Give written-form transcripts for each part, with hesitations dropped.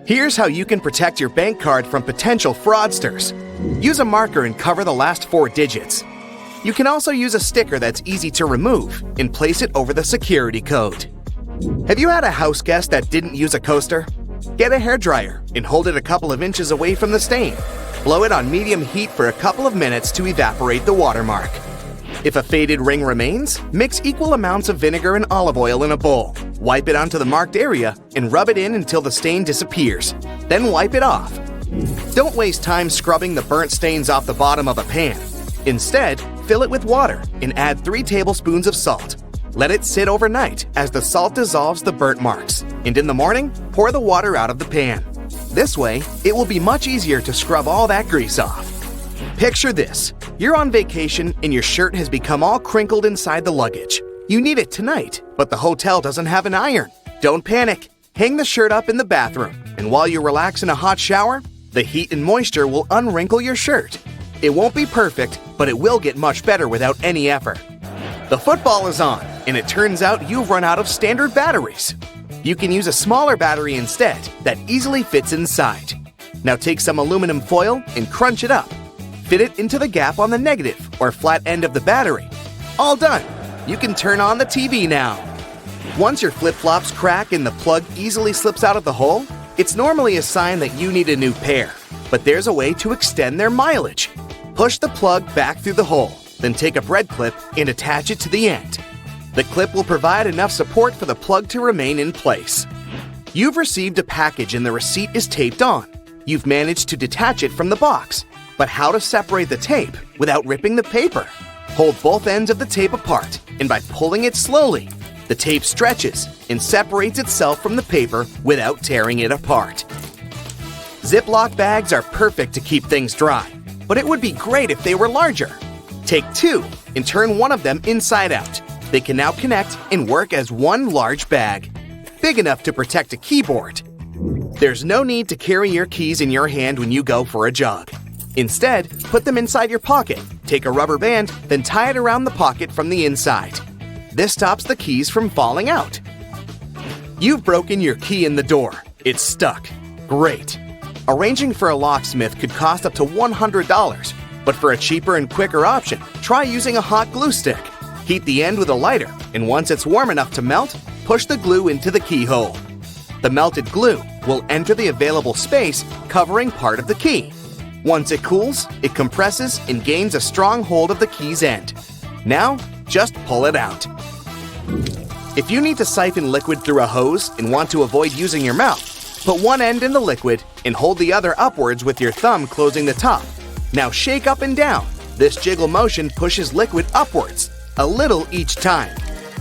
Here's how you can protect your bank card from potential fraudsters. Use a marker and cover the last 4 digits. You can also use a sticker that's easy to remove and place it over the security code. Have you had a house guest that didn't use a coaster? Get a hairdryer and hold it a couple of inches away from the stain. Blow it on medium heat for a couple of minutes to evaporate the watermark. If a faded ring remains, mix equal amounts of vinegar and olive oil in a bowl. Wipe it onto the marked area and rub it in until the stain disappears. Then wipe it off. Don't waste time scrubbing the burnt stains off the bottom of a pan. Instead, fill it with water and add 3 tablespoons of salt. Let it sit overnight as the salt dissolves the burnt marks, and in the morning, pour the water out of the pan. This way, it will be much easier to scrub all that grease off. Picture this. You're on vacation and your shirt has become all crinkled inside the luggage. You need it tonight, but the hotel doesn't have an iron. Don't panic. Hang the shirt up in the bathroom, and while you relax in a hot shower, the heat and moisture will unwrinkle your shirt. It won't be perfect, but it will get much better without any effort. The football is on, and it turns out you've run out of standard batteries. You can use a smaller battery instead that easily fits inside. Now take some aluminum foil and crunch it up. Fit it into the gap on the negative or flat end of the battery. All done. You can turn on the TV now. Once your flip-flops crack and the plug easily slips out of the hole, it's normally a sign that you need a new pair. But there's a way to extend their mileage. Push the plug back through the hole, then take a bread clip and attach it to the end. The clip will provide enough support for the plug to remain in place. You've received a package and the receipt is taped on. You've managed to detach it from the box. But how to separate the tape without ripping the paper? Hold both ends of the tape apart, and by pulling it slowly, the tape stretches and separates itself from the paper without tearing it apart. Ziploc bags are perfect to keep things dry, but it would be great if they were larger. Take 2 and turn one of them inside out. They can now connect and work as one large bag, big enough to protect a keyboard. There's no need to carry your keys in your hand when you go for a jog. Instead, put them inside your pocket, take a rubber band, then tie it around the pocket from the inside. This stops the keys from falling out. You've broken your key in the door. It's stuck. Great. Arranging for a locksmith could cost up to $100, but for a cheaper and quicker option, try using a hot glue stick. Heat the end with a lighter, and once it's warm enough to melt, push the glue into the keyhole. The melted glue will enter the available space, covering part of the key. Once it cools, it compresses and gains a strong hold of the key's end. Now, just pull it out. If you need to siphon liquid through a hose and want to avoid using your mouth, put one end in the liquid and hold the other upwards with your thumb closing the top. Now shake up and down. This jiggle motion pushes liquid upwards, a little each time.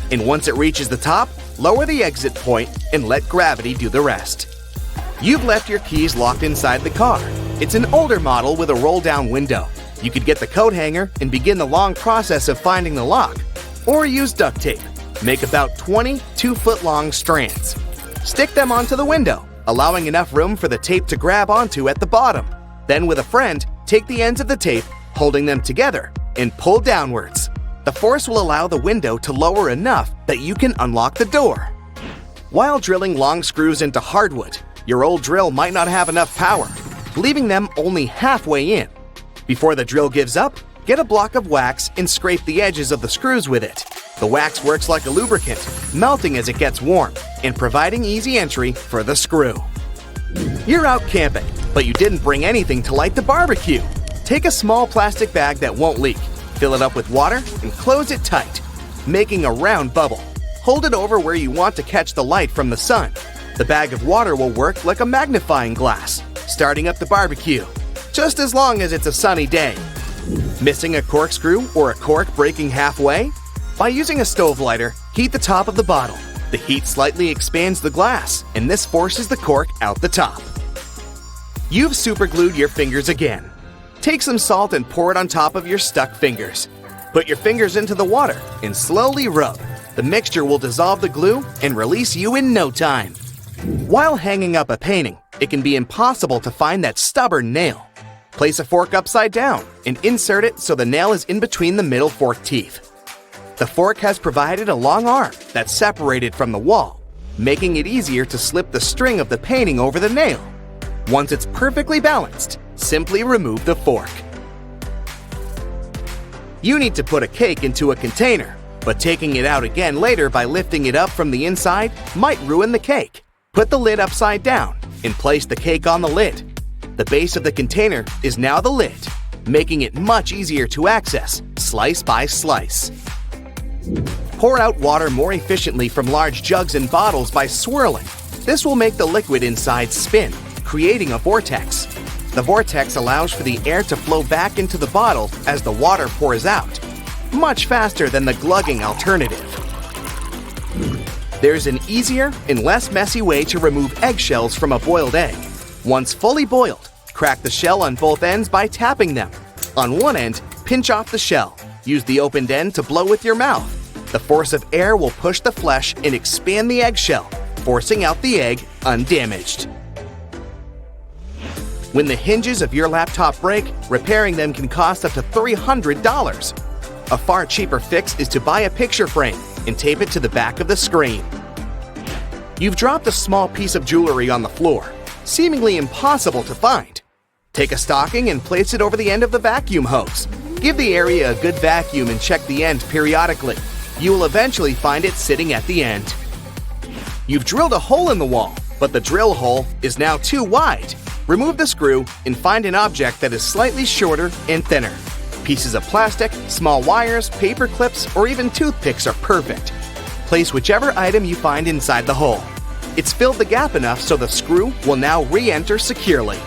And once it reaches the top, lower the exit point and let gravity do the rest. You've left your keys locked inside the car. It's an older model with a roll-down window. You could get the coat hanger and begin the long process of finding the lock. Or use duct tape. Make about 20 2-foot-long strands. Stick them onto the window, allowing enough room for the tape to grab onto at the bottom. Then with a friend, take the ends of the tape, holding them together, and pull downwards. The force will allow the window to lower enough that you can unlock the door. While drilling long screws into hardwood, your old drill might not have enough power, leaving them only halfway in. Before the drill gives up, get a block of wax and scrape the edges of the screws with it. The wax works like a lubricant, melting as it gets warm and providing easy entry for the screw. You're out camping, but you didn't bring anything to light the barbecue. Take a small plastic bag that won't leak, fill it up with water, and close it tight, making a round bubble. Hold it over where you want to catch the light from the sun. The bag of water will work like a magnifying glass, starting up the barbecue, just as long as it's a sunny day. Missing a corkscrew or a cork breaking halfway? By using a stove lighter, heat the top of the bottle. The heat slightly expands the glass, and this forces the cork out the top. You've superglued your fingers again. Take some salt and pour it on top of your stuck fingers. Put your fingers into the water and slowly rub. The mixture will dissolve the glue and release you in no time. While hanging up a painting, it can be impossible to find that stubborn nail. Place a fork upside down and insert it so the nail is in between the middle fork teeth. The fork has provided a long arm that's separated from the wall, making it easier to slip the string of the painting over the nail. Once it's perfectly balanced, simply remove the fork. You need to put a cake into a container, but taking it out again later by lifting it up from the inside might ruin the cake. Put the lid upside down and place the cake on the lid. The base of the container is now the lid, making it much easier to access, slice by slice. Pour out water more efficiently from large jugs and bottles by swirling. This will make the liquid inside spin, creating a vortex. The vortex allows for the air to flow back into the bottle as the water pours out, much faster than the glugging alternative. There's an easier and less messy way to remove eggshells from a boiled egg. Once fully boiled, crack the shell on both ends by tapping them. On one end, pinch off the shell. Use the opened end to blow with your mouth. The force of air will push the flesh and expand the eggshell, forcing out the egg undamaged. When the hinges of your laptop break, repairing them can cost up to $300. A far cheaper fix is to buy a picture frame and tape it to the back of the screen. You've dropped a small piece of jewelry on the floor, seemingly impossible to find. Take a stocking and place it over the end of the vacuum hose. Give the area a good vacuum and check the end periodically. You will eventually find it sitting at the end. You've drilled a hole in the wall, but the drill hole is now too wide. Remove the screw and find an object that is slightly shorter and thinner. Pieces of plastic, small wires, paper clips, or even toothpicks are perfect. Place whichever item you find inside the hole. It's filled the gap enough so the screw will now re-enter securely.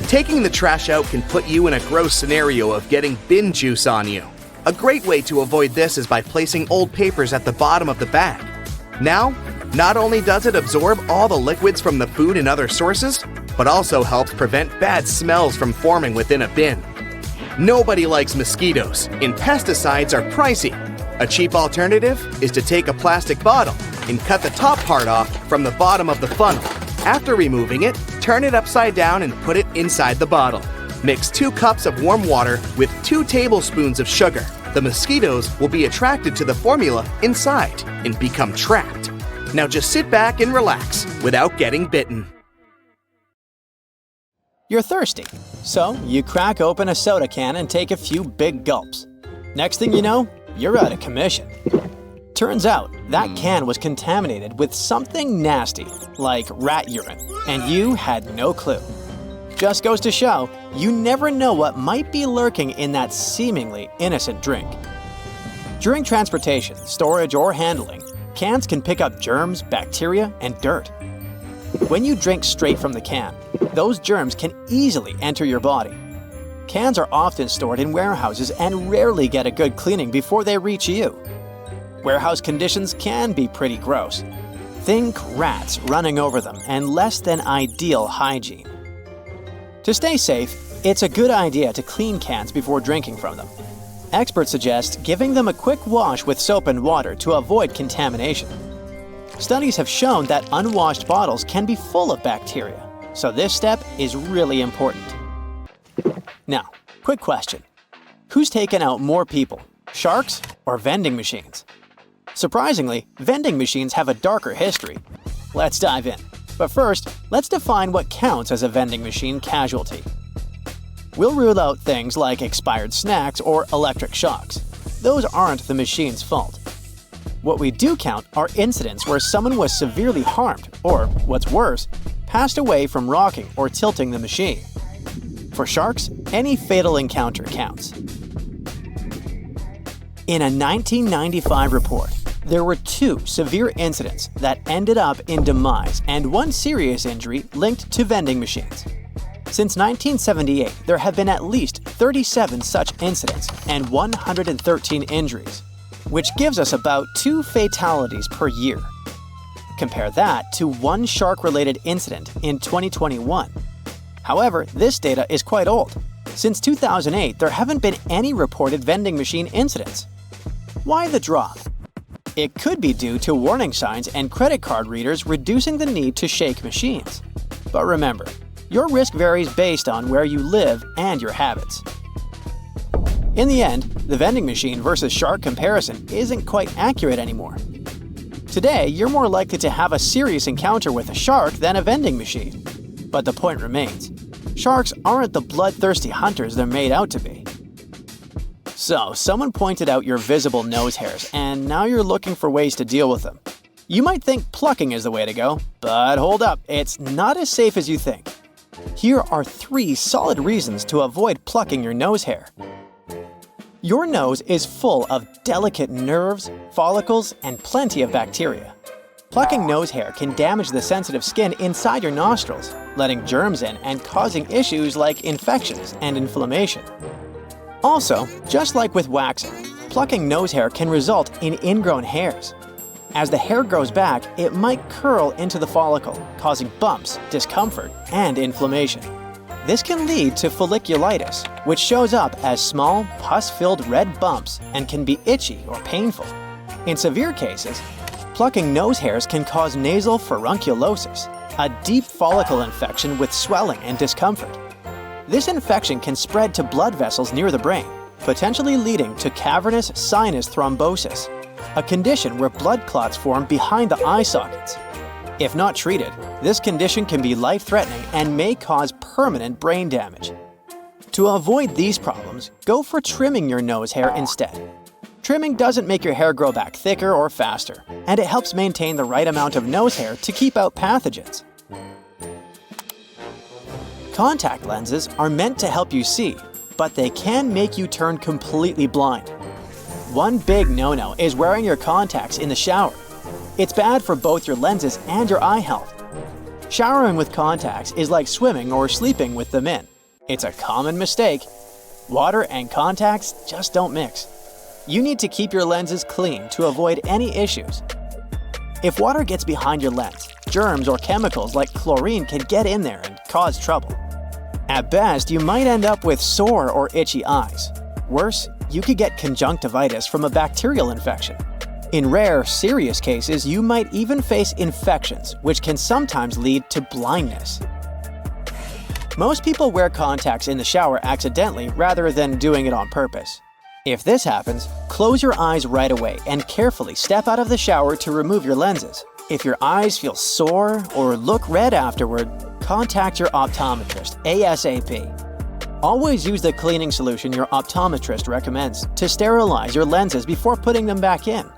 Taking the trash out can put you in a gross scenario of getting bin juice on you. A great way to avoid this is by placing old papers at the bottom of the bag. Now, not only does it absorb all the liquids from the food and other sources, but also helps prevent bad smells from forming within a bin. Nobody likes mosquitoes, and pesticides are pricey. A cheap alternative is to take a plastic bottle and cut the top part off from the bottom of the funnel. After removing it, turn it upside down and put it inside the bottle. Mix 2 cups of warm water with 2 tablespoons of sugar. The mosquitoes will be attracted to the formula inside and become trapped. Now just sit back and relax without getting bitten. You're thirsty, so you crack open a soda can and take a few big gulps. Next thing you know, you're out of commission. Turns out, that can was contaminated with something nasty, like rat urine, and you had no clue. Just goes to show, you never know what might be lurking in that seemingly innocent drink. During transportation, storage, or handling, cans can pick up germs, bacteria, and dirt. When you drink straight from the can, those germs can easily enter your body. Cans are often stored in warehouses and rarely get a good cleaning before they reach you. Warehouse conditions can be pretty gross. Think rats running over them and less than ideal hygiene. To stay safe, it's a good idea to clean cans before drinking from them. Experts suggest giving them a quick wash with soap and water to avoid contamination. Studies have shown that unwashed bottles can be full of bacteria, so this step is really important. Now, quick question. Who's taken out more people, sharks or vending machines? Surprisingly, vending machines have a darker history. Let's dive in. But first, let's define what counts as a vending machine casualty. We'll rule out things like expired snacks or electric shocks. Those aren't the machine's fault. What we do count are incidents where someone was severely harmed or, what's worse, passed away from rocking or tilting the machine. For sharks, any fatal encounter counts. In a 1995 report, there were 2 severe incidents that ended up in demise and 1 serious injury linked to vending machines. Since 1978, there have been at least 37 such incidents and 113 injuries, which gives us about 2 fatalities per year. Compare that to 1 shark-related incident in 2021. However, this data is quite old. Since 2008, there haven't been any reported vending machine incidents. Why the drop? It could be due to warning signs and credit card readers reducing the need to shake machines. But remember, your risk varies based on where you live and your habits. In the end, the vending machine versus shark comparison isn't quite accurate anymore. Today, you're more likely to have a serious encounter with a shark than a vending machine. But the point remains. Sharks aren't the bloodthirsty hunters they're made out to be. So, someone pointed out your visible nose hairs, and now you're looking for ways to deal with them. You might think plucking is the way to go, but hold up, it's not as safe as you think. Here are 3 solid reasons to avoid plucking your nose hair. Your nose is full of delicate nerves, follicles, and plenty of bacteria. Plucking nose hair can damage the sensitive skin inside your nostrils, letting germs in and causing issues like infections and inflammation. Also, just like with waxing, plucking nose hair can result in ingrown hairs. As the hair grows back, it might curl into the follicle, causing bumps, discomfort, and inflammation. This can lead to folliculitis, which shows up as small, pus-filled red bumps and can be itchy or painful. In severe cases, plucking nose hairs can cause nasal furunculosis, a deep follicle infection with swelling and discomfort. This infection can spread to blood vessels near the brain, potentially leading to cavernous sinus thrombosis, a condition where blood clots form behind the eye sockets. If not treated, this condition can be life-threatening and may cause permanent brain damage. To avoid these problems, go for trimming your nose hair instead. Trimming doesn't make your hair grow back thicker or faster, and it helps maintain the right amount of nose hair to keep out pathogens. Contact lenses are meant to help you see, but they can make you turn completely blind. One big no-no is wearing your contacts in the shower. It's bad for both your lenses and your eye health. Showering with contacts is like swimming or sleeping with them in. It's a common mistake. Water and contacts just don't mix. You need to keep your lenses clean to avoid any issues. If water gets behind your lens, germs or chemicals like chlorine can get in there and cause trouble. At best, you might end up with sore or itchy eyes. Worse, you could get conjunctivitis from a bacterial infection. In rare, serious cases, you might even face infections, which can sometimes lead to blindness. Most people wear contacts in the shower accidentally rather than doing it on purpose. If this happens, close your eyes right away and carefully step out of the shower to remove your lenses. If your eyes feel sore or look red afterward, contact your optometrist ASAP. Always use the cleaning solution your optometrist recommends to sterilize your lenses before putting them back in.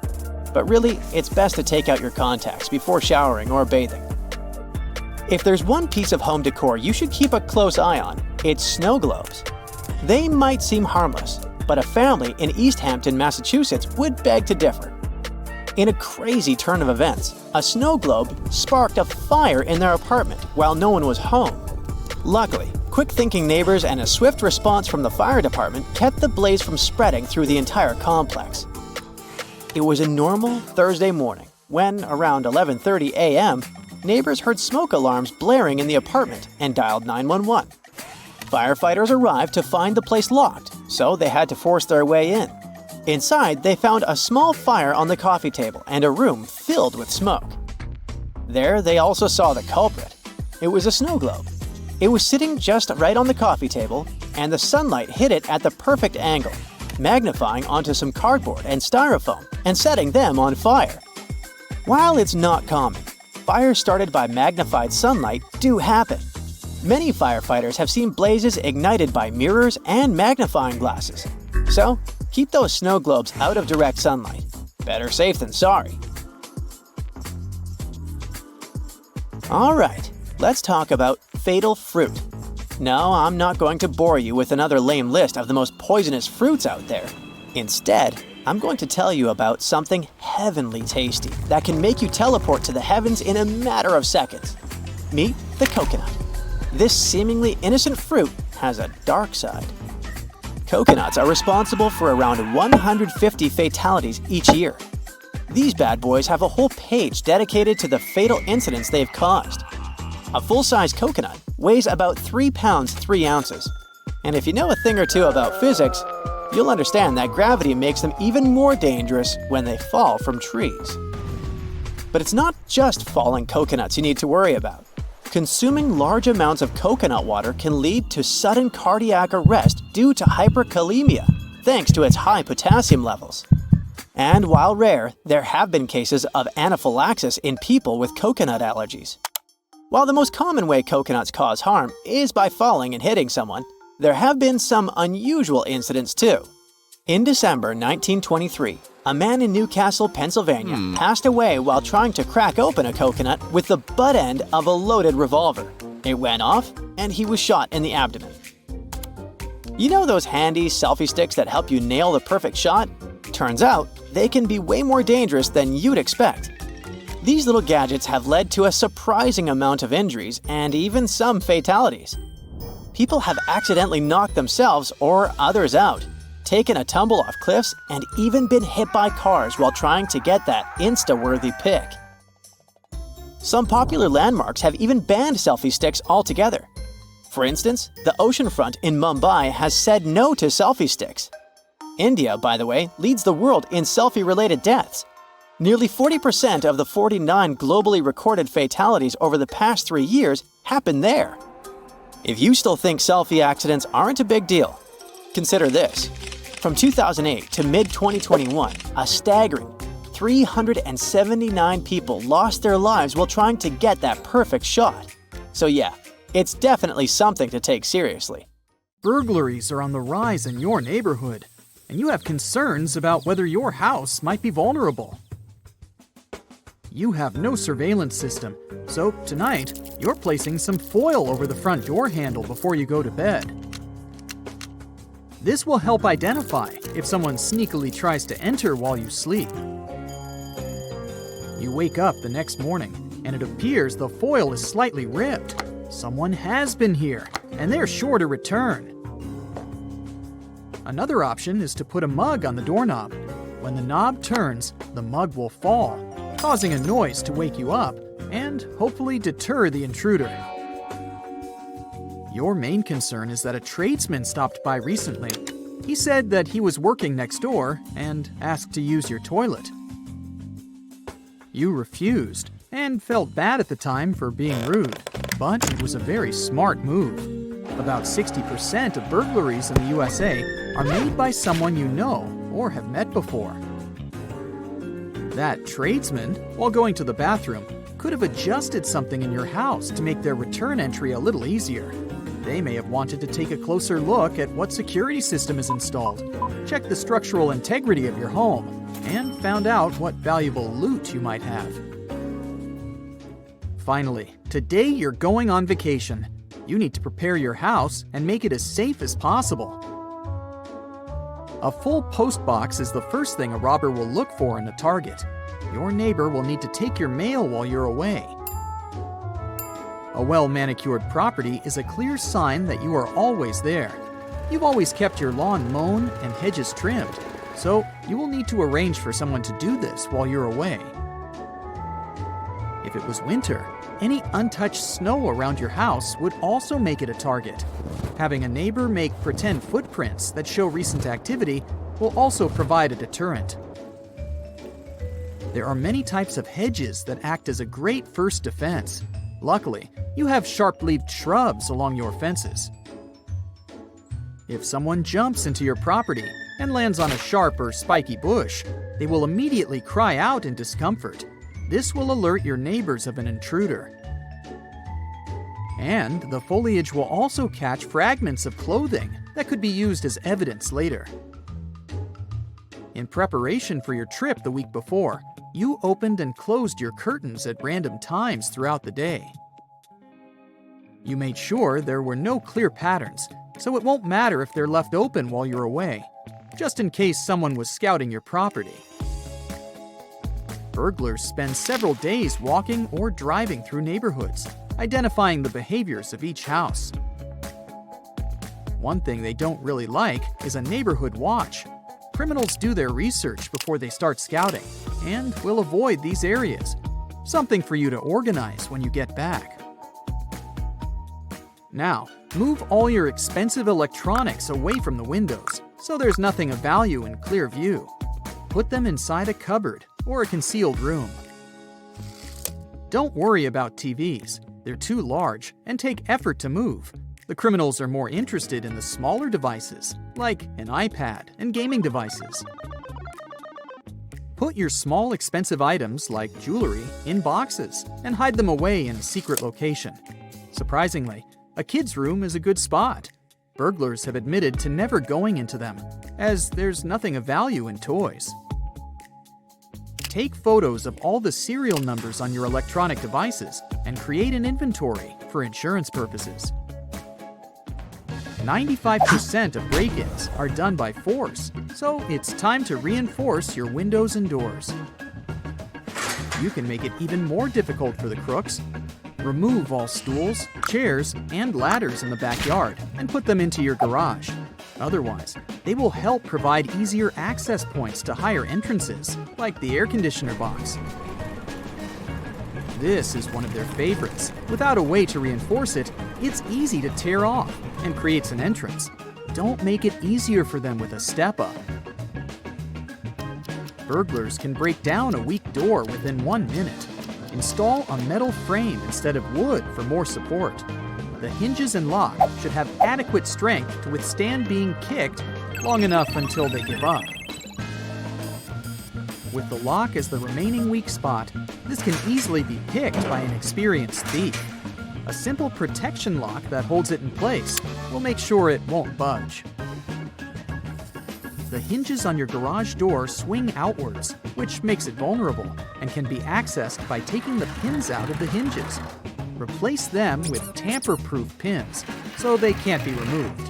But really, it's best to take out your contacts before showering or bathing. If there's one piece of home decor you should keep a close eye on, it's snow globes. They might seem harmless, but a family in East Hampton, Massachusetts would beg to differ. In a crazy turn of events, a snow globe sparked a fire in their apartment while no one was home. Luckily, quick-thinking neighbors and a swift response from the fire department kept the blaze from spreading through the entire complex. It was a normal Thursday morning when, around 11:30 a.m., neighbors heard smoke alarms blaring in the apartment and dialed 911. Firefighters arrived to find the place locked, so they had to force their way in. Inside, they found a small fire on the coffee table and a room filled with smoke. There, they also saw the culprit. It was a snow globe. It was sitting just right on the coffee table, and the sunlight hit it at the perfect angle, magnifying onto some cardboard and styrofoam and setting them on fire. While it's not common, fires started by magnified sunlight do happen. Many firefighters have seen blazes ignited by mirrors and magnifying glasses. So, keep those snow globes out of direct sunlight. Better safe than sorry. Alright, let's talk about fatal fruit. No, I'm not going to bore you with another lame list of the most poisonous fruits out there. Instead, I'm going to tell you about something heavenly tasty that can make you teleport to the heavens in a matter of seconds. Meet the coconut. This seemingly innocent fruit has a dark side. Coconuts are responsible for around 150 fatalities each year. These bad boys have a whole page dedicated to the fatal incidents they've caused. A full-size coconut weighs about 3 pounds 3 ounces. And if you know a thing or two about physics, you'll understand that gravity makes them even more dangerous when they fall from trees. But it's not just falling coconuts you need to worry about. Consuming large amounts of coconut water can lead to sudden cardiac arrest due to hyperkalemia, thanks to its high potassium levels. And while rare, there have been cases of anaphylaxis in people with coconut allergies. While the most common way coconuts cause harm is by falling and hitting someone, there have been some unusual incidents too. In December 1923, a man in Newcastle, Pennsylvania, passed away while trying to crack open a coconut with the butt end of a loaded revolver. It went off, and he was shot in the abdomen. You know those handy selfie sticks that help you nail the perfect shot? Turns out, they can be way more dangerous than you'd expect. These little gadgets have led to a surprising amount of injuries and even some fatalities. People have accidentally knocked themselves or others out, taken a tumble off cliffs, and even been hit by cars while trying to get that Insta-worthy pic. Some popular landmarks have even banned selfie sticks altogether. For instance, the oceanfront in Mumbai has said no to selfie sticks. India, by the way, leads the world in selfie-related deaths. Nearly 40% of the 49 globally recorded fatalities over the past 3 years happened there. If you still think selfie accidents aren't a big deal, consider this. From 2008 to mid-2021, a staggering 379 people lost their lives while trying to get that perfect shot. So yeah, it's definitely something to take seriously. Burglaries are on the rise in your neighborhood, and you have concerns about whether your house might be vulnerable. You have no surveillance system, so tonight you're placing some foil over the front door handle before you go to bed. This will help identify if someone sneakily tries to enter while you sleep. You wake up the next morning, and it appears the foil is slightly ripped. Someone has been here, and they're sure to return. Another option is to put a mug on the doorknob. When the knob turns, the mug will fall, causing a noise to wake you up and hopefully deter the intruder. Your main concern is that a tradesman stopped by recently. He said that he was working next door and asked to use your toilet. You refused and felt bad at the time for being rude, but it was a very smart move. About 60% of burglaries in the USA are made by someone you know or have met before. That tradesman, while going to the bathroom, could have adjusted something in your house to make their return entry a little easier. They may have wanted to take a closer look at what security system is installed, check the structural integrity of your home, and found out what valuable loot you might have. Finally, today you're going on vacation. You need to prepare your house and make it as safe as possible. A full post box is the first thing a robber will look for in a target. Your neighbor will need to take your mail while you're away. A well-manicured property is a clear sign that you are always there. You've always kept your lawn mown and hedges trimmed, so you will need to arrange for someone to do this while you're away. If it was winter, any untouched snow around your house would also make it a target. Having a neighbor make pretend footprints that show recent activity will also provide a deterrent. There are many types of hedges that act as a great first defense. Luckily, you have sharp-leaved shrubs along your fences. If someone jumps into your property and lands on a sharp or spiky bush, they will immediately cry out in discomfort. This will alert your neighbors of an intruder. And the foliage will also catch fragments of clothing that could be used as evidence later. In preparation for your trip the week before, you opened and closed your curtains at random times throughout the day. You made sure there were no clear patterns, so it won't matter if they're left open while you're away, just in case someone was scouting your property. Burglars spend several days walking or driving through neighborhoods, identifying the behaviors of each house. One thing they don't really like is a neighborhood watch. Criminals do their research before they start scouting and will avoid these areas. Something for you to organize when you get back. Now, move all your expensive electronics away from the windows so there's nothing of value in clear view. Put them inside a cupboard or a concealed room. Don't worry about TVs. They're too large and take effort to move. The criminals are more interested in the smaller devices, like an iPad and gaming devices. Put your small expensive items like jewelry in boxes and hide them away in a secret location. Surprisingly, a kid's room is a good spot. Burglars have admitted to never going into them, as there's nothing of value in toys. Take photos of all the serial numbers on your electronic devices and create an inventory for insurance purposes. 95% of break-ins are done by force, so it's time to reinforce your windows and doors. You can make it even more difficult for the crooks. Remove all stools, chairs, and ladders in the backyard and put them into your garage. Otherwise, they will help provide easier access points to higher entrances, like the air conditioner box. This is one of their favorites. Without a way to reinforce it, it's easy to tear off and creates an entrance. Don't make it easier for them with a step-up. Burglars can break down a weak door within 1 minute. Install a metal frame instead of wood for more support. The hinges and lock should have adequate strength to withstand being kicked long enough until they give up. With the lock as the remaining weak spot, this can easily be picked by an experienced thief. A simple protection lock that holds it in place will make sure it won't budge. The hinges on your garage door swing outwards, which makes it vulnerable and can be accessed by taking the pins out of the hinges. Replace them with tamper-proof pins so they can't be removed.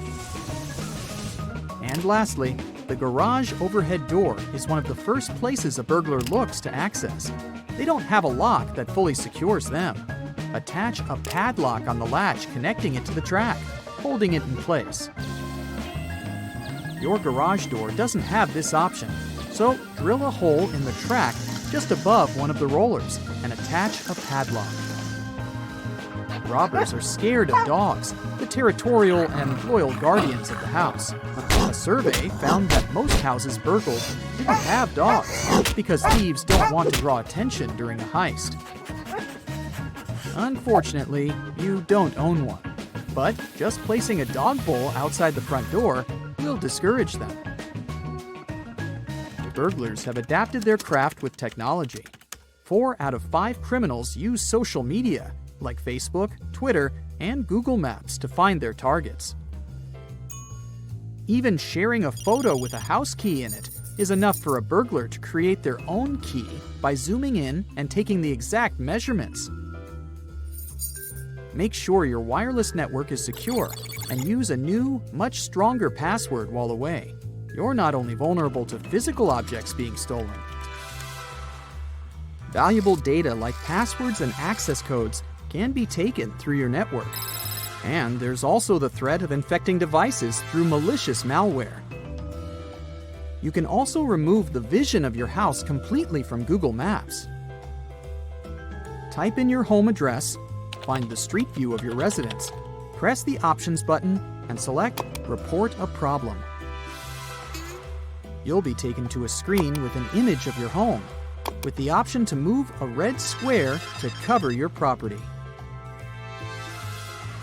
And lastly, the garage overhead door is one of the first places a burglar looks to access. They don't have a lock that fully secures them. Attach a padlock on the latch connecting it to the track, holding it in place. Your garage door doesn't have this option, so drill a hole in the track just above one of the rollers and attach a padlock. Robbers are scared of dogs, the territorial and loyal guardians of the house. A survey found that most houses burgled didn't have dogs because thieves don't want to draw attention during a heist. Unfortunately, you don't own one, but just placing a dog bowl outside the front door will discourage them. Burglars have adapted their craft with technology. 4 out of 5 criminals use social media, like Facebook, Twitter, and Google Maps to find their targets. Even sharing a photo with a house key in it is enough for a burglar to create their own key by zooming in and taking the exact measurements. Make sure your wireless network is secure and use a new, much stronger password while away. You're not only vulnerable to physical objects being stolen. Valuable data like passwords and access codes can be taken through your network. And there's also the threat of infecting devices through malicious malware. You can also remove the vision of your house completely from Google Maps. Type in your home address, find the street view of your residence, press the Options button, and select Report a Problem. You'll be taken to a screen with an image of your home, with the option to move a red square to cover your property.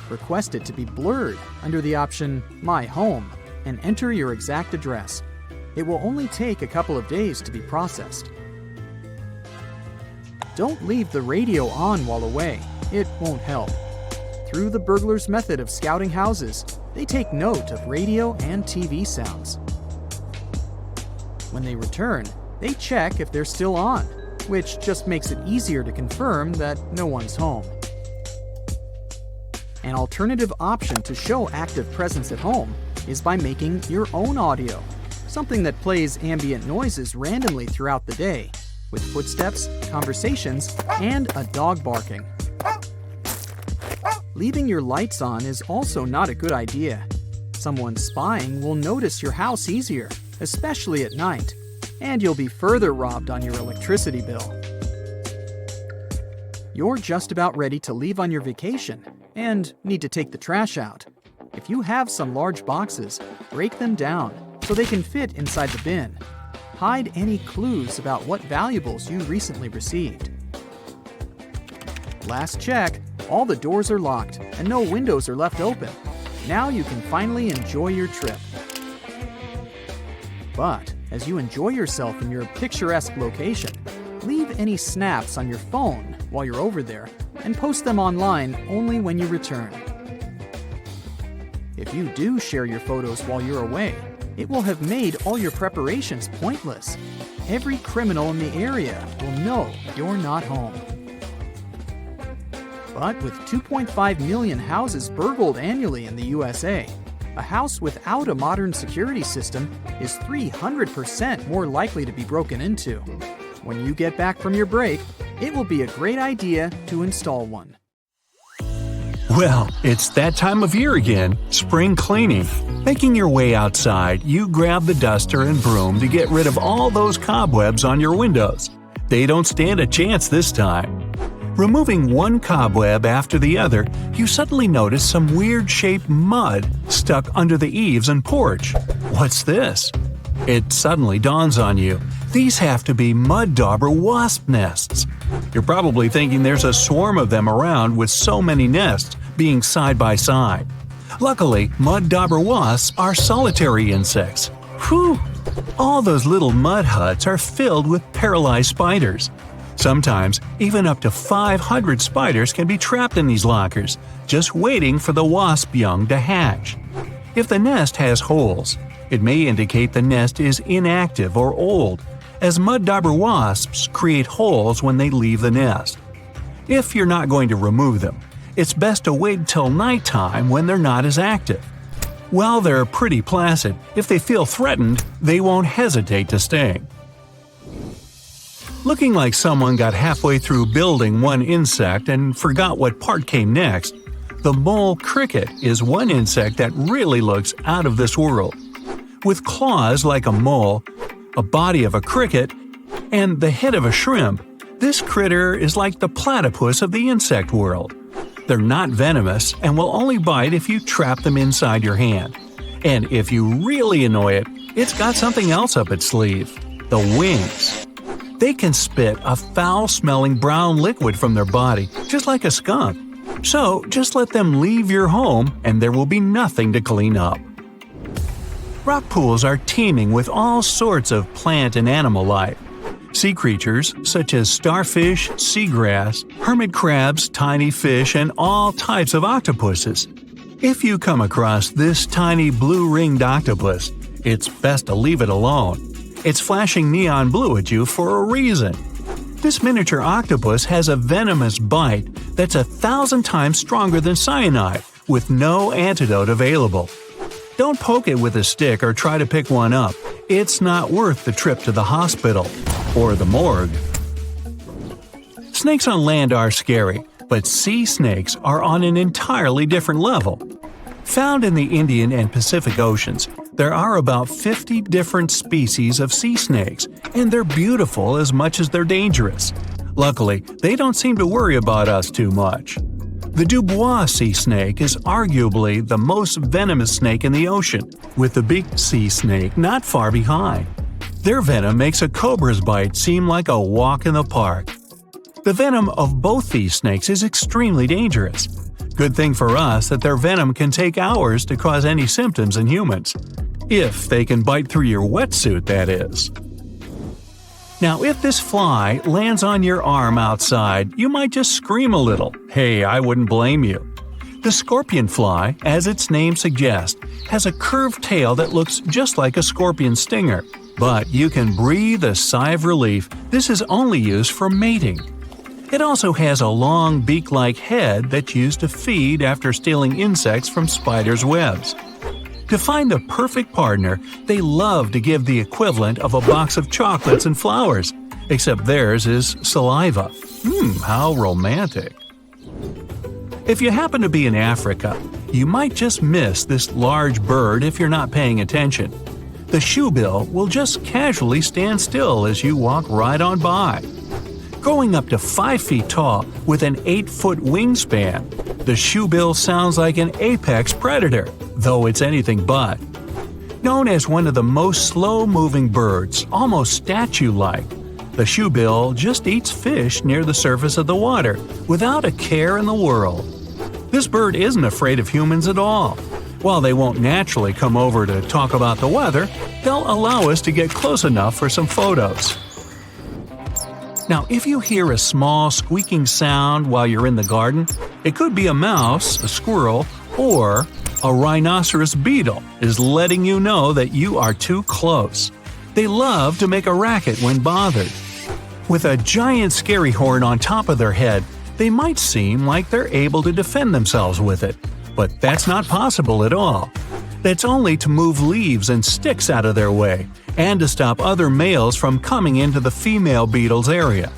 Request it to be blurred under the option My Home and enter your exact address. It will only take a couple of days to be processed. Don't leave the radio on while away. It won't help. Through the burglar's method of scouting houses, they take note of radio and TV sounds. When they return, they check if they're still on, which just makes it easier to confirm that no one's home. An alternative option to show active presence at home is by making your own audio, something that plays ambient noises randomly throughout the day, with footsteps, conversations, and a dog barking. Leaving your lights on is also not a good idea. Someone spying will notice your house easier, especially at night, and you'll be further robbed on your electricity bill. You're just about ready to leave on your vacation and need to take the trash out. If you have some large boxes, break them down so they can fit inside the bin. Hide any clues about what valuables you recently received. Last check, all the doors are locked and no windows are left open. Now you can finally enjoy your trip. But As you enjoy yourself in your picturesque location, leave any snaps on your phone while you're over there and post them online only when you return. If you do share your photos while you're away, it will have made all your preparations pointless. Every criminal in the area will know you're not home. But with 2.5 million houses burgled annually in the USA, a house without a modern security system is 300% more likely to be broken into. When you get back from your break, it will be a great idea to install one. Well, it's that time of year again, spring cleaning. Making your way outside, you grab the duster and broom to get rid of all those cobwebs on your windows. They don't stand a chance this time. Removing one cobweb after the other, you suddenly notice some weird-shaped mud stuck under the eaves and porch. What's this? It suddenly dawns on you. These have to be mud dauber wasp nests. You're probably thinking there's a swarm of them around with so many nests being side by side. Luckily, mud dauber wasps are solitary insects. Whew! All those little mud huts are filled with paralyzed spiders. Sometimes, even up to 500 spiders can be trapped in these lockers, just waiting for the wasp young to hatch. If the nest has holes, it may indicate the nest is inactive or old, as mud dauber wasps create holes when they leave the nest. If you're not going to remove them, it's best to wait until nighttime when they're not as active. While they're pretty placid, if they feel threatened, they won't hesitate to sting. Looking like someone got halfway through building one insect and forgot what part came next, the mole cricket is one insect that really looks out of this world. With claws like a mole, a body of a cricket, and the head of a shrimp, this critter is like the platypus of the insect world. They're not venomous and will only bite if you trap them inside your hand. And if you really annoy it, it's got something else up its sleeve – the wings. They can spit a foul-smelling brown liquid from their body, just like a skunk. So just let them leave your home and there will be nothing to clean up. Rock pools are teeming with all sorts of plant and animal life. Sea creatures such as starfish, seagrass, hermit crabs, tiny fish, and all types of octopuses. If you come across this tiny blue-ringed octopus, it's best to leave it alone. It's flashing neon blue at you for a reason. This miniature octopus has a venomous bite that's 1,000 times stronger than cyanide, with no antidote available. Don't poke it with a stick or try to pick one up. It's not worth the trip to the hospital or the morgue. Snakes on land are scary, but sea snakes are on an entirely different level. Found in the Indian and Pacific Oceans, there are about 50 different species of sea snakes, and they're beautiful as much as they're dangerous. Luckily, they don't seem to worry about us too much. The Dubois sea snake is arguably the most venomous snake in the ocean, with the big sea snake not far behind. Their venom makes a cobra's bite seem like a walk in the park. The venom of both these snakes is extremely dangerous. Good thing for us that their venom can take hours to cause any symptoms in humans. If they can bite through your wetsuit, that is. Now, if this fly lands on your arm outside, you might just scream a little. Hey, I wouldn't blame you. The scorpion fly, as its name suggests, has a curved tail that looks just like a scorpion stinger. But you can breathe a sigh of relief. This is only used for mating. It also has a long beak-like head that's used to feed after stealing insects from spiders' webs. To find the perfect partner, they love to give the equivalent of a box of chocolates and flowers, except theirs is saliva. How romantic. If you happen to be in Africa, you might just miss this large bird if you're not paying attention. The shoebill will just casually stand still as you walk right on by. Growing up to 5 feet tall with an 8-foot wingspan, the shoebill sounds like an apex predator, though it's anything but. Known as one of the most slow-moving birds, almost statue-like, the shoebill just eats fish near the surface of the water without a care in the world. This bird isn't afraid of humans at all. While they won't naturally come over to talk about the weather, they'll allow us to get close enough for some photos. Now, if you hear a small squeaking sound while you're in the garden, it could be a mouse, a squirrel, or a rhinoceros beetle is letting you know that you are too close. They love to make a racket when bothered. With a giant scary horn on top of their head, they might seem like they're able to defend themselves with it, but that's not possible at all. That's only to move leaves and sticks out of their way, and to stop other males from coming into the female beetle's area.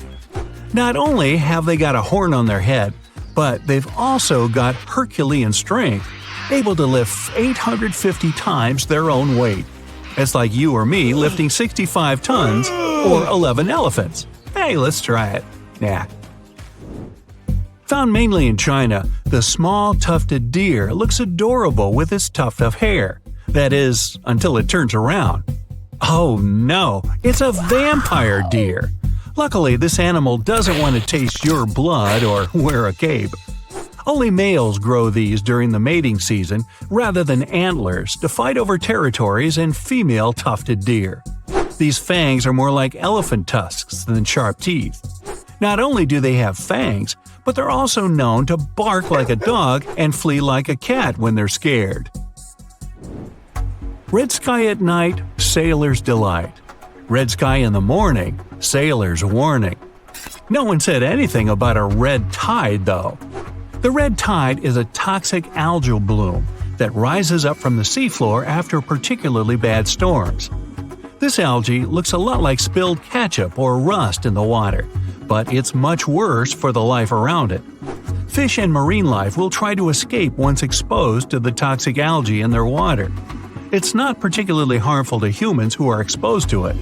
Not only have they got a horn on their head, but they've also got Herculean strength, able to lift 850 times their own weight. It's like you or me lifting 65 tons or 11 elephants. Hey, let's try it. Nah. Found mainly in China, the small tufted deer looks adorable with its tuft of hair. That is, until it turns around. Oh no, it's a vampire deer! Luckily, this animal doesn't want to taste your blood or wear a cape. Only males grow these during the mating season rather than antlers to fight over territories in female tufted deer. These fangs are more like elephant tusks than sharp teeth. Not only do they have fangs, but they're also known to bark like a dog and flee like a cat when they're scared. Red sky at night, sailor's delight. Red sky in the morning, sailor's warning. No one said anything about a red tide, though. The red tide is a toxic algal bloom that rises up from the seafloor after particularly bad storms. This algae looks a lot like spilled ketchup or rust in the water, but it's much worse for the life around it. Fish and marine life will try to escape once exposed to the toxic algae in their water. It's not particularly harmful to humans who are exposed to it,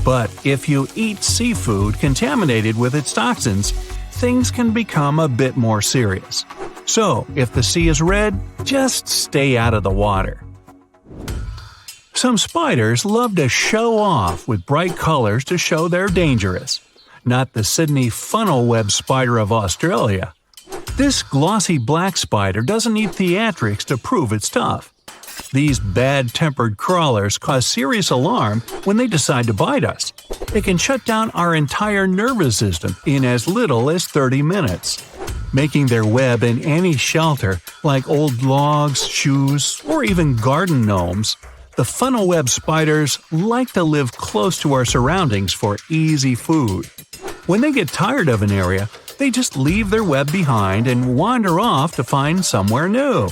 but if you eat seafood contaminated with its toxins, things can become a bit more serious. So, if the sea is red, just stay out of the water. Some spiders love to show off with bright colors to show they're dangerous. Not the Sydney funnel web spider of Australia. This glossy black spider doesn't need theatrics to prove it's tough. These bad-tempered crawlers cause serious alarm when they decide to bite us. It can shut down our entire nervous system in as little as 30 minutes. Making their web in any shelter, like old logs, shoes, or even garden gnomes, the funnel web spiders like to live close to our surroundings for easy food. When they get tired of an area, they just leave their web behind and wander off to find somewhere new.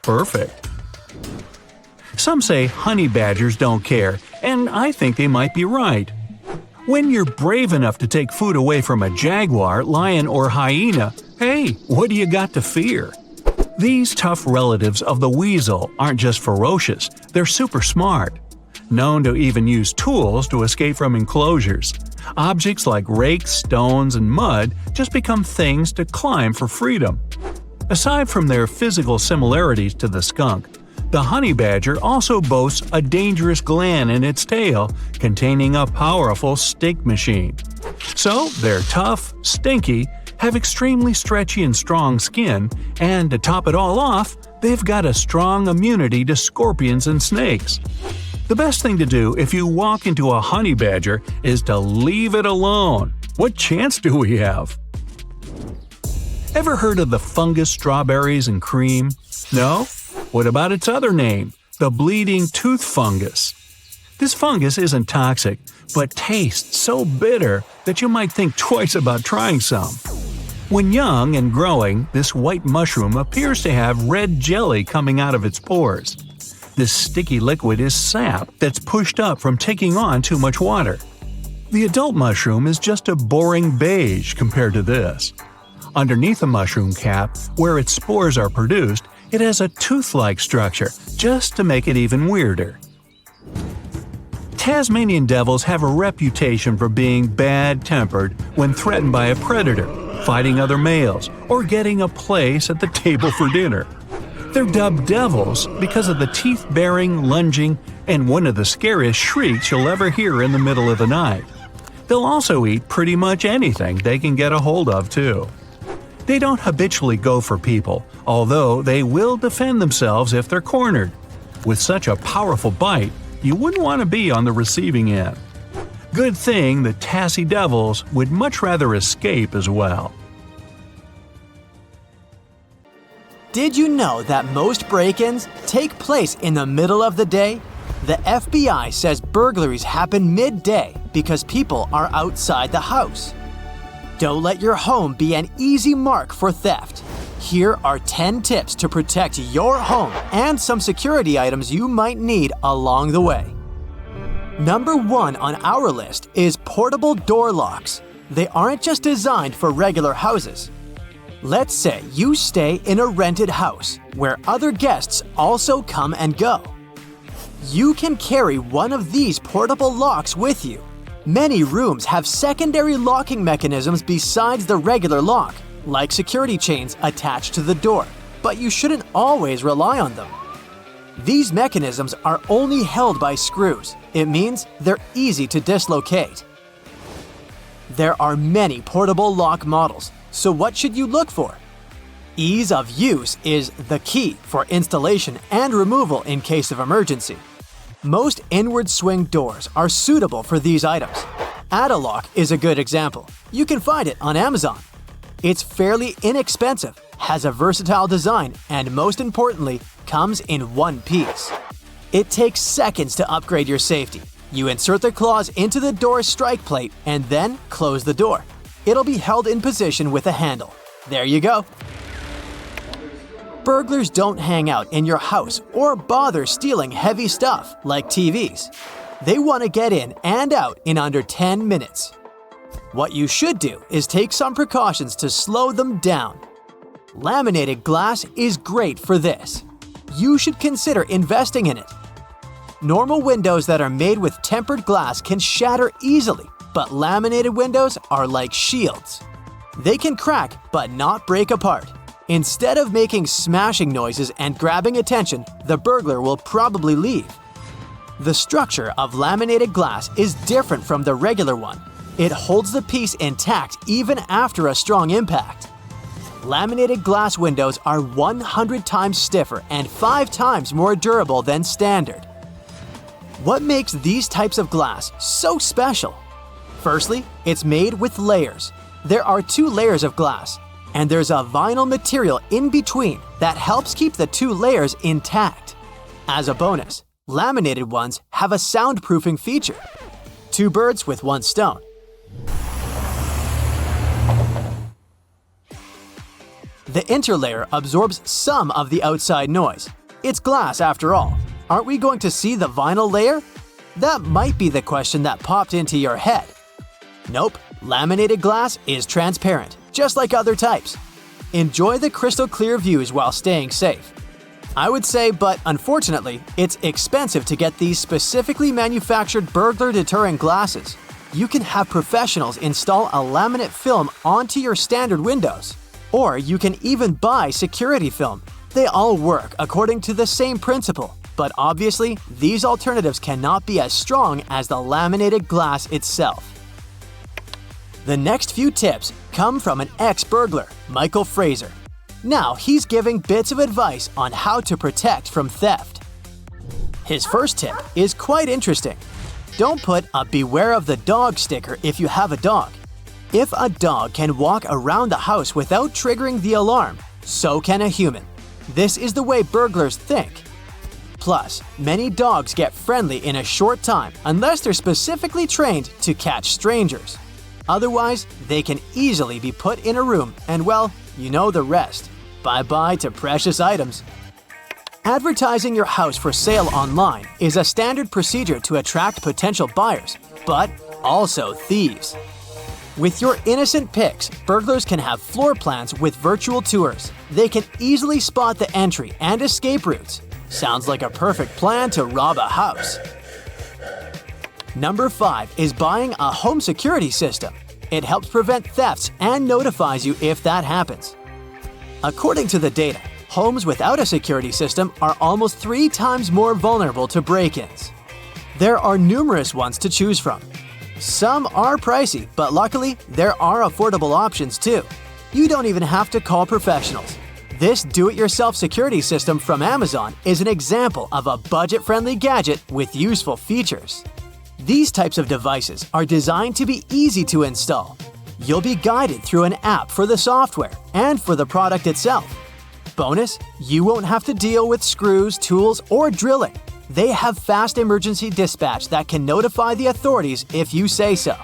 Perfect. Some say honey badgers don't care, and I think they might be right. When you're brave enough to take food away from a jaguar, lion, or hyena, hey, what do you got to fear? These tough relatives of the weasel aren't just ferocious, they're super smart. Known to even use tools to escape from enclosures. Objects like rakes, stones, and mud just become things to climb for freedom. Aside from their physical similarities to the skunk, the honey badger also boasts a dangerous gland in its tail containing a powerful stink machine. So they're tough, stinky, have extremely stretchy and strong skin, and to top it all off, they've got a strong immunity to scorpions and snakes. The best thing to do if you walk into a honey badger is to leave it alone. What chance do we have? Ever heard of the fungus strawberries and cream? No? What about its other name, the bleeding tooth fungus? This fungus isn't toxic, but tastes so bitter that you might think twice about trying some. When young and growing, this white mushroom appears to have red jelly coming out of its pores. This sticky liquid is sap that's pushed up from taking on too much water. The adult mushroom is just a boring beige compared to this. Underneath the mushroom cap, where its spores are produced, it has a tooth-like structure, just to make it even weirder. Tasmanian devils have a reputation for being bad-tempered when threatened by a predator, fighting other males, or getting a place at the table for dinner. They're dubbed devils because of the teeth-baring, lunging, and one of the scariest shrieks you'll ever hear in the middle of the night. They'll also eat pretty much anything they can get a hold of, too. They don't habitually go for people, although they will defend themselves if they're cornered. With such a powerful bite, you wouldn't want to be on the receiving end. Good thing the Tassie Devils would much rather escape as well. Did you know that most break-ins take place in the middle of the day? The FBI says burglaries happen midday because people are outside the house. Don't let your home be an easy mark for theft. Here are 10 tips to protect your home and some security items you might need along the way. Number 1 on our list is portable door locks. They aren't just designed for regular houses. Let's say you stay in a rented house where other guests also come and go. You can carry one of these portable locks with you. Many rooms have secondary locking mechanisms besides the regular lock, like security chains attached to the door, but you shouldn't always rely on them. These mechanisms are only held by screws. It means they're easy to dislocate. There are many portable lock models, so what should you look for? Ease of use is the key for installation and removal in case of emergency. Most inward swing doors are suitable for these items. Add-A-Lock is a good example. You can find it on Amazon. It's fairly inexpensive, has a versatile design, and most importantly, comes in one piece. It takes seconds to upgrade your safety. You insert the claws into the door's strike plate and then close the door. It'll be held in position with a handle. There you go. Burglars don't hang out in your house or bother stealing heavy stuff like TVs. They want to get in and out in under 10 minutes. What you should do is take some precautions to slow them down. Laminated glass is great for this. You should consider investing in it. Normal windows that are made with tempered glass can shatter easily, but laminated windows are like shields. They can crack but not break apart. Instead of making smashing noises and grabbing attention, the burglar will probably leave. The structure of laminated glass is different from the regular one. It holds the piece intact even after a strong impact. Laminated glass windows are 100 times stiffer and 5 times more durable than standard. What makes these types of glass so special? Firstly, it's made with layers. There are 2 layers of glass, and there's a vinyl material in between that helps keep the 2 layers intact. As a bonus, laminated ones have a soundproofing feature. 2 birds with 1 stone. The interlayer absorbs some of the outside noise. It's glass after all. Aren't we going to see the vinyl layer? That might be the question that popped into your head. Nope, laminated glass is transparent, just like other types. Enjoy the crystal clear views while staying safe. I would say, but unfortunately, it's expensive to get these specifically manufactured burglar-deterring glasses. You can have professionals install a laminate film onto your standard windows. Or you can even buy security film. They all work according to the same principle, but obviously, these alternatives cannot be as strong as the laminated glass itself. The next few tips come from an ex-burglar, Michael Fraser. Now he's giving bits of advice on how to protect from theft. His first tip is quite interesting. Don't put a "Beware of the dog" sticker if you have a dog. If a dog can walk around the house without triggering the alarm, so can a human. This is the way burglars think. Plus, many dogs get friendly in a short time unless they're specifically trained to catch strangers. Otherwise, they can easily be put in a room and, well, you know the rest. Bye-bye to precious items. Advertising your house for sale online is a standard procedure to attract potential buyers, but also thieves. With your innocent pics, burglars can have floor plans with virtual tours. They can easily spot the entry and escape routes. Sounds like a perfect plan to rob a house. Number 5 is buying a home security system. It helps prevent thefts and notifies you if that happens. According to the data, homes without a security system are almost 3 times more vulnerable to break-ins. There are numerous ones to choose from. Some are pricey, but luckily, there are affordable options too. You don't even have to call professionals. This do-it-yourself security system from Amazon is an example of a budget-friendly gadget with useful features. These types of devices are designed to be easy to install. You'll be guided through an app for the software and for the product itself. Bonus, you won't have to deal with screws, tools, or drilling. They have fast emergency dispatch that can notify the authorities if you say so.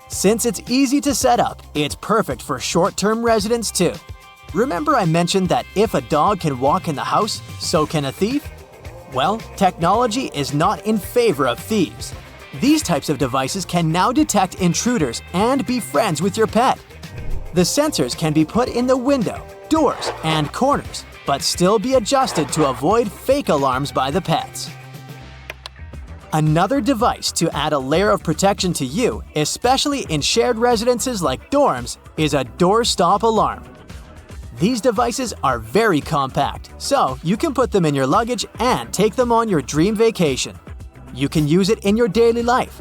Since it's easy to set up, it's perfect for short-term residents too. Remember I mentioned that if a dog can walk in the house, so can a thief? Well, technology is not in favor of thieves. These types of devices can now detect intruders and be friends with your pet. The sensors can be put in the window, doors, and corners, but still be adjusted to avoid fake alarms by the pets. Another device to add a layer of protection to you, especially in shared residences like dorms, is a doorstop alarm. These devices are very compact, so you can put them in your luggage and take them on your dream vacation. You can use it in your daily life.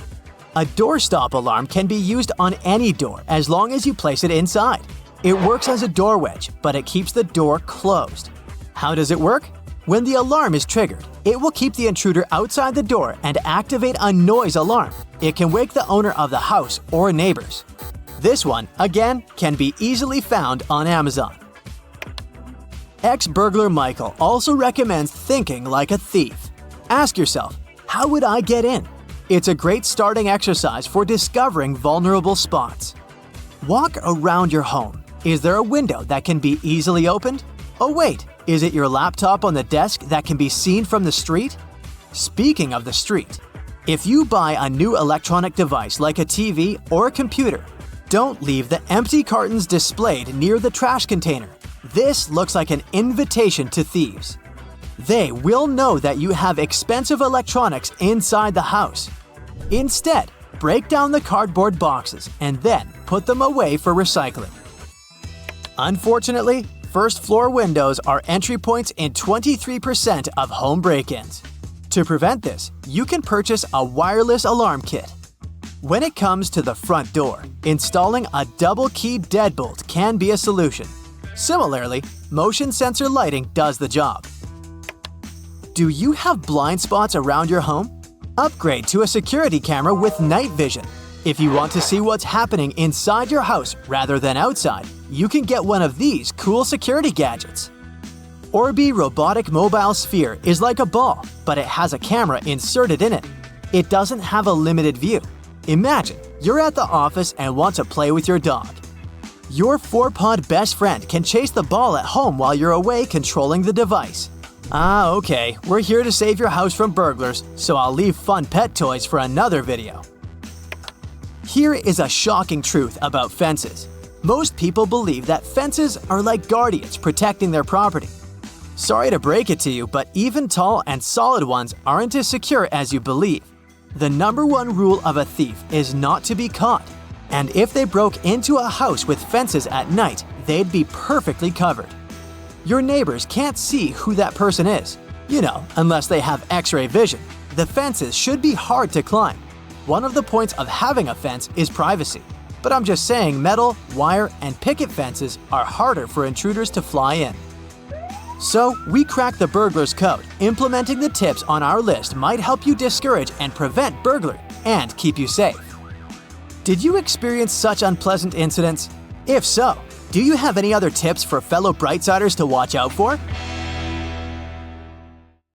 A doorstop alarm can be used on any door as long as you place it inside. It works as a door wedge, but it keeps the door closed. How does it work? When the alarm is triggered, it will keep the intruder outside the door and activate a noise alarm. It can wake the owner of the house or neighbors. This one, again, can be easily found on Amazon. Ex-burglar Michael also recommends thinking like a thief. Ask yourself, how would I get in? It's a great starting exercise for discovering vulnerable spots. Walk around your home. Is there a window that can be easily opened? Oh wait, is it your laptop on the desk that can be seen from the street? Speaking of the street, if you buy a new electronic device like a TV or a computer, don't leave the empty cartons displayed near the trash container. This looks like an invitation to thieves. They will know that you have expensive electronics inside the house. Instead, break down the cardboard boxes and then put them away for recycling. Unfortunately, first-floor windows are entry points in 23% of home break-ins. To prevent this, you can purchase a wireless alarm kit. When it comes to the front door, installing a double-key deadbolt can be a solution. Similarly, motion sensor lighting does the job. Do you have blind spots around your home? Upgrade to a security camera with night vision. If you want to see what's happening inside your house rather than outside, you can get one of these cool security gadgets. Orbi Robotic Mobile Sphere is like a ball, but it has a camera inserted in it. It doesn't have a limited view. Imagine you're at the office and want to play with your dog. Your four-pawed best friend can chase the ball at home while you're away controlling the device. Okay, we're here to save your house from burglars, so I'll leave fun pet toys for another video. Here is a shocking truth about fences. Most people believe that fences are like guardians protecting their property. Sorry to break it to you, but even tall and solid ones aren't as secure as you believe. The number one rule of a thief is not to be caught. And if they broke into a house with fences at night, they'd be perfectly covered. Your neighbors can't see who that person is. You know, unless they have X-ray vision. The fences should be hard to climb. One of the points of having a fence is privacy. But I'm just saying metal, wire, and picket fences are harder for intruders to fly in. So, we cracked the burglar's code. Implementing the tips on our list might help you discourage and prevent burglary and keep you safe. Did you experience such unpleasant incidents? If so, do you have any other tips for fellow Brightsiders to watch out for?